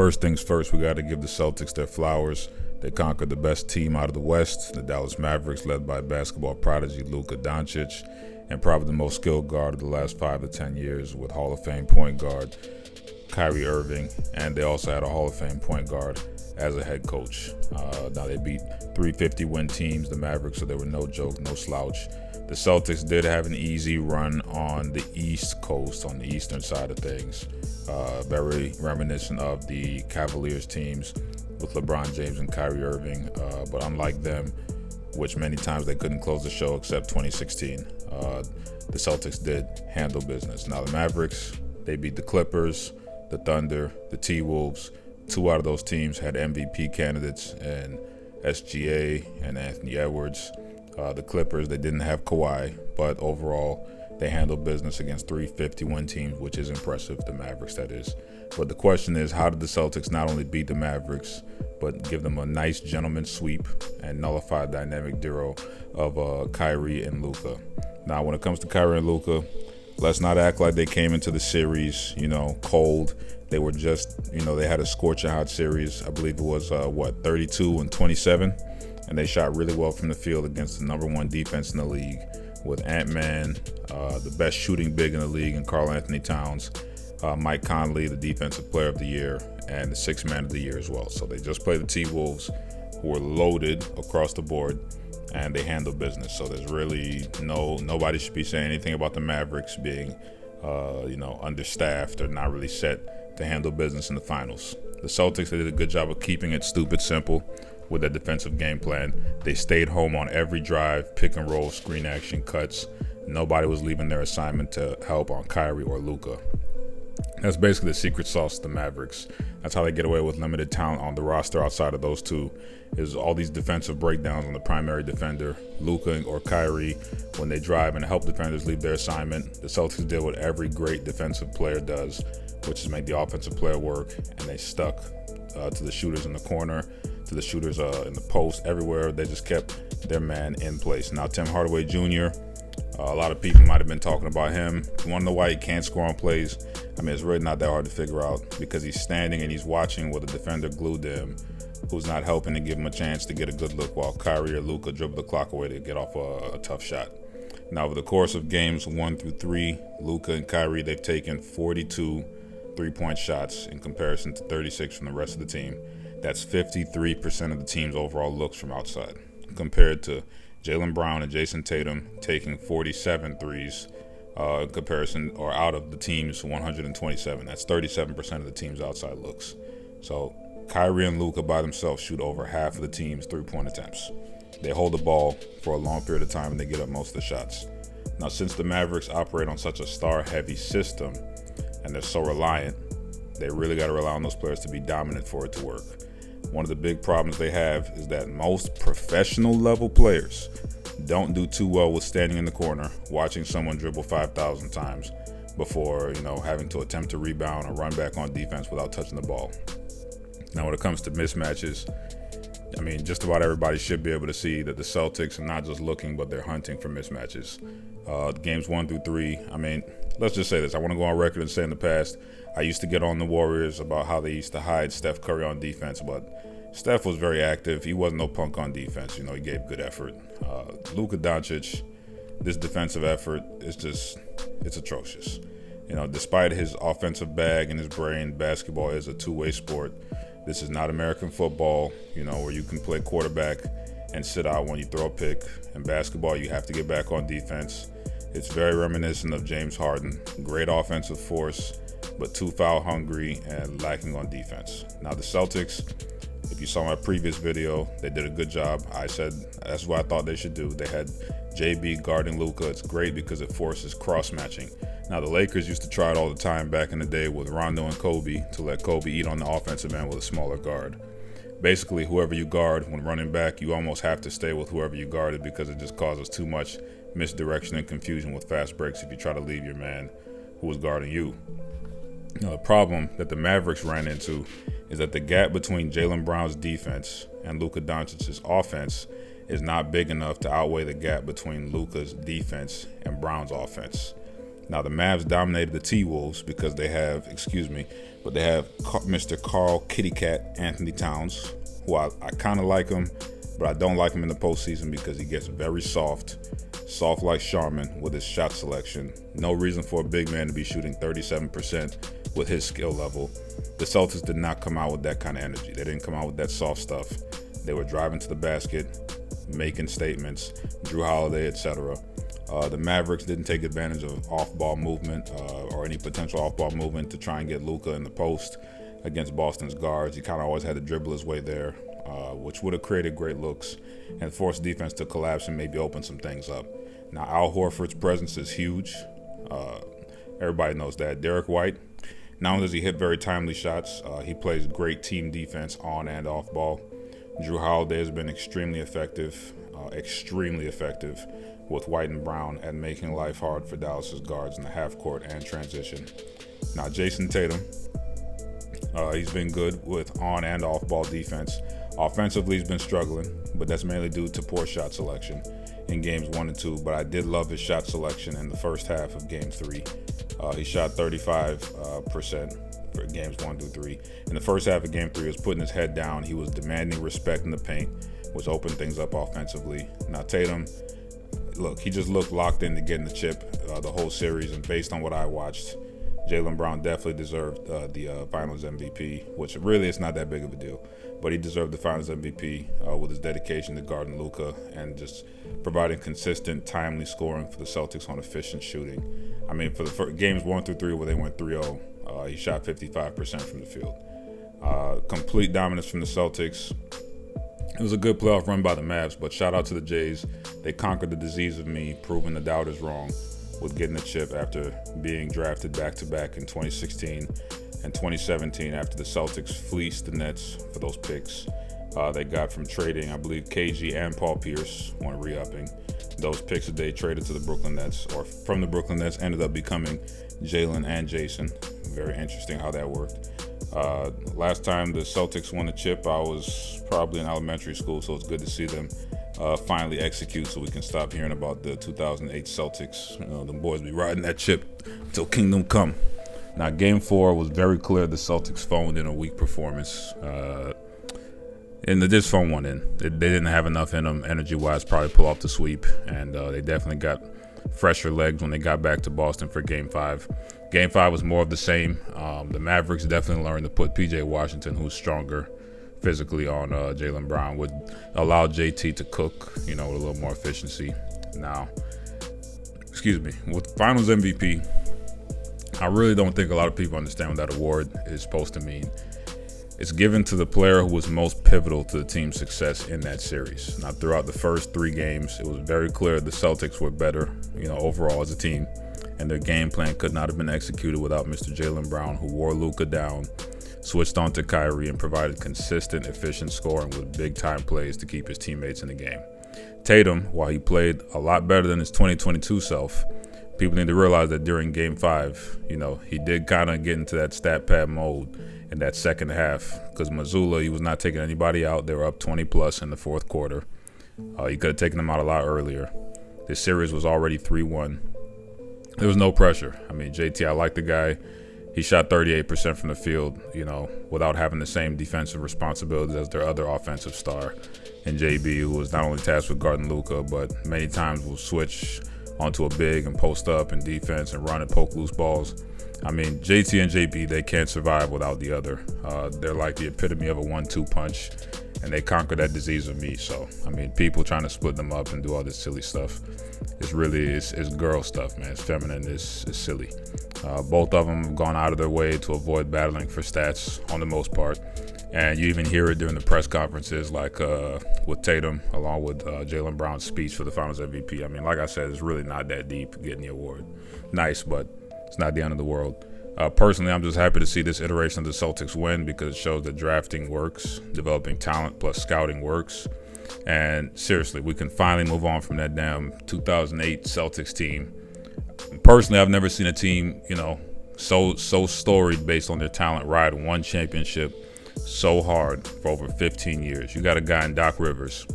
First things first, we got to give the Celtics their flowers. They conquered the best team out of the West, the Dallas Mavericks, led by basketball prodigy Luka Doncic, and probably the most skilled guard of the last 5 to 10 years with Hall of Fame point guard Kyrie Irving, and they also had a Hall of Fame point guard as a head coach. Now they beat 350-win teams, the Mavericks, so they were no joke, no slouch. The Celtics did have an easy run on the East Coast, on the eastern side of things, very reminiscent of the Cavaliers teams with LeBron James and Kyrie Irving, but unlike them, which many times they couldn't close the show except 2016, the Celtics did handle business. Now the Mavericks, they beat the Clippers, the Thunder, the T-Wolves. 2 out of those teams had MVP candidates and SGA and Anthony Edwards. The Clippers, they didn't have Kawhi, but overall they handled business against 350-win teams, which is impressive, the Mavericks that is. But the question is, how did the Celtics not only beat the Mavericks, but give them a nice gentleman sweep and nullify the dynamic duo of Kyrie and Luka? Now, when it comes to Kyrie and Luka, let's not act like they came into the series, cold. They were just, they had a scorching hot series. I believe it was, 32-27. And they shot really well from the field against the number 1 defense in the league with Ant-Man, the best shooting big in the league, and Karl Anthony Towns, Mike Conley, the defensive player of the year, and the 6th man of the year as well. So they just played the T-Wolves, who were loaded across the board, and they handled business. So there's really nobody should be saying anything about the Mavericks being, understaffed or not really set to handle business in the finals. The Celtics, they did a good job of keeping it stupid simple with their defensive game plan. They stayed home on every drive, pick and roll, screen action, cuts. Nobody was leaving their assignment to help on Kyrie or Luka. That's basically the secret sauce of the Mavericks. That's how they get away with limited talent on the roster outside of those two, is all these defensive breakdowns on the primary defender, Luka or Kyrie, when they drive and help defenders leave their assignment. The Celtics did what every great defensive player does, which is make the offensive player work, and they stuck to the shooters in the corner, to the shooters in the post, everywhere. They just kept their man in place. Now, Tim Hardaway Jr., a lot of people might have been talking about him. You want to know why he can't score on plays? I mean, it's really not that hard to figure out, because he's standing and he's watching with a defender glued to him who's not helping to give him a chance to get a good look while Kyrie or Luka dribble the clock away to get off a tough shot. Now, over the course of games 1 through 3, Luka and Kyrie, they've taken 42 3-point shots in comparison to 36 from the rest of the team. That's 53% of the team's overall looks from outside, compared to Jaylen Brown and Jason Tatum taking 47 threes in comparison, or out of the team's 127. That's 37% of the team's outside looks. So Kyrie and Luka by themselves shoot over half of the team's 3-point attempts. They hold the ball for a long period of time and they get up most of the shots. Now, since the Mavericks operate on such a star-heavy system and they're so reliant, they really got to rely on those players to be dominant for it to work. One of the big problems they have is that most professional level players don't do too well with standing in the corner, watching someone dribble 5,000 times before, having to attempt to rebound or run back on defense without touching the ball. Now, when it comes to mismatches, I mean, just about everybody should be able to see that the Celtics are not just looking, but they're hunting for mismatches. Games 1 through 3, I mean, let's just say this. I want to go on record and say in the past, I used to get on the Warriors about how they used to hide Steph Curry on defense, but Steph was very active. He wasn't no punk on defense. He gave good effort. Luka Doncic, this defensive effort is it's atrocious. Despite his offensive bag and his brain, basketball is a two-way sport. This is not American football, where you can play quarterback and sit out when you throw a pick. In basketball, you have to get back on defense. It's very reminiscent of James Harden. Great offensive force, but too foul hungry and lacking on defense. Now, the Celtics, if you saw my previous video, they did a good job. I said that's what I thought they should do. They had JB guarding Luka. It's great because it forces cross-matching. Now, the Lakers used to try it all the time back in the day with Rondo and Kobe, to let Kobe eat on the offensive end with a smaller guard. Basically, whoever you guard when running back, you almost have to stay with whoever you guarded, because it just causes too much misdirection and confusion with fast breaks if you try to leave your man who was guarding you. Now, the problem that the Mavericks ran into is that the gap between Jaylen Brown's defense and Luka Doncic's offense is not big enough to outweigh the gap between Luka's defense and Brown's offense. Now, the Mavs dominated the T-Wolves because they have Mr. Carl Kitty Cat Anthony Towns, who I kind of like him, but I don't like him in the postseason because he gets very soft like Charmin with his shot selection. No reason for a big man to be shooting 37% with his skill level. The Celtics did not come out with that kind of energy. They didn't come out with that soft stuff. They were driving to the basket, making statements, Drew Holiday, etc. The Mavericks didn't take advantage of off-ball movement or any potential off-ball movement to try and get Luka in the post against Boston's guards. He kind of always had to dribble his way there, which would have created great looks and forced defense to collapse and maybe open some things up. Now, Al Horford's presence is huge. Everybody knows that. Derek White, not only does he hit very timely shots, he plays great team defense on and off ball. Drew Holiday has been extremely effective with White and Brown at making life hard for Dallas's guards in the half court and transition. Now, Jason Tatum, he's been good with on and off ball defense. Offensively, he's been struggling, but that's mainly due to poor shot selection in games 1 and 2. But I did love his shot selection in the first half of game 3. He shot 35% for games 1 through 3. In the first half of game 3, he was putting his head down. He was demanding respect in the paint, which opened things up offensively. Now, Tatum, look, he just looked locked in to getting the chip the whole series, and based on what I watched, Jaylen Brown definitely deserved the Finals MVP, which really is not that big of a deal. But he deserved the Finals MVP with his dedication to guarding Luka and just providing consistent, timely scoring for the Celtics on efficient shooting. I mean, for the games 1 through 3 where they went 3-0, he shot 55% from the field. Complete dominance from the Celtics. It was a good playoff run by the Mavs, but shout out to the Jays. They conquered the disease of me, proving the doubters wrong with getting the chip after being drafted back-to-back in 2016 and 2017 after the Celtics fleeced the Nets for those picks they got from trading, I believe, KG and Paul Pierce when re-upping. Those picks that they traded to the Brooklyn Nets, or from the Brooklyn Nets, ended up becoming Jalen and Jason. Very interesting how that worked. Last time the Celtics won a chip, I was probably in elementary school, so it's good to see them finally execute so we can stop hearing about the 2008 Celtics. The boys be riding that chip till kingdom come. Now, Game 4 was very clear the Celtics phoned in a weak performance. And they just phoned one in. They didn't have enough in them energy-wise, probably pull off the sweep, and they definitely got fresher legs when they got back to Boston for Game 5. Game 5 was more of the same. The Mavericks definitely learned to put P.J. Washington, who's stronger physically, on Jaylen Brown, would allow JT to cook, with a little more efficiency. Now, with Finals MVP, I really don't think a lot of people understand what that award is supposed to mean. It's given to the player who was most pivotal to the team's success in that series. Now, throughout the first 3 games, it was very clear the Celtics were better, overall as a team, and their game plan could not have been executed without Mr. Jaylen Brown, who wore Luka down, switched on to Kyrie, and provided consistent, efficient scoring with big-time plays to keep his teammates in the game. Tatum, while he played a lot better than his 2022 self, people need to realize that during Game 5, he did kind of get into that stat pad mode in that second half, because Mazzulla, he was not taking anybody out. They were up 20+ in the fourth quarter. He could have taken them out a lot earlier. This series was already 3-1. There was no pressure. I mean, JT, I like the guy. He shot 38% from the field, without having the same defensive responsibilities as their other offensive star. And JB, who was not only tasked with guarding Luka, but many times will switch onto a big and post up in defense and run and poke loose balls. I mean, JT and JB, they can't survive without the other. They're like the epitome of a 1-2 punch, and they conquer that disease of me. So, I mean, people trying to split them up and do all this silly stuff, it's girl stuff, man. It's feminine, it's silly. Both of them have gone out of their way to avoid battling for stats on the most part. And you even hear it during the press conferences, like with Tatum, along with Jaylen Brown's speech for the Finals MVP. I mean, like I said, it's really not that deep getting the award. Nice, but it's not the end of the world. Personally, I'm just happy to see this iteration of the Celtics win because it shows that drafting works, developing talent plus scouting works. And seriously, we can finally move on from that damn 2008 Celtics team. Personally, I've never seen a team, so storied based on their talent ride one championship so hard for over 15 years. You got a guy in Doc Rivers.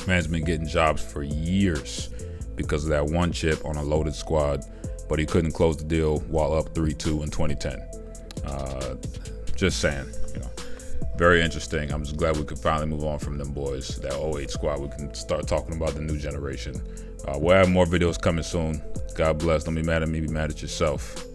Man's been getting jobs for years because of that one chip on a loaded squad. but he couldn't close the deal while up 3-2 in 2010. Just saying, very interesting. I'm just glad we could finally move on from them boys, that 08 squad. We can start talking about the new generation. We'll have more videos coming soon. God bless. Don't be mad at me. Be mad at yourself.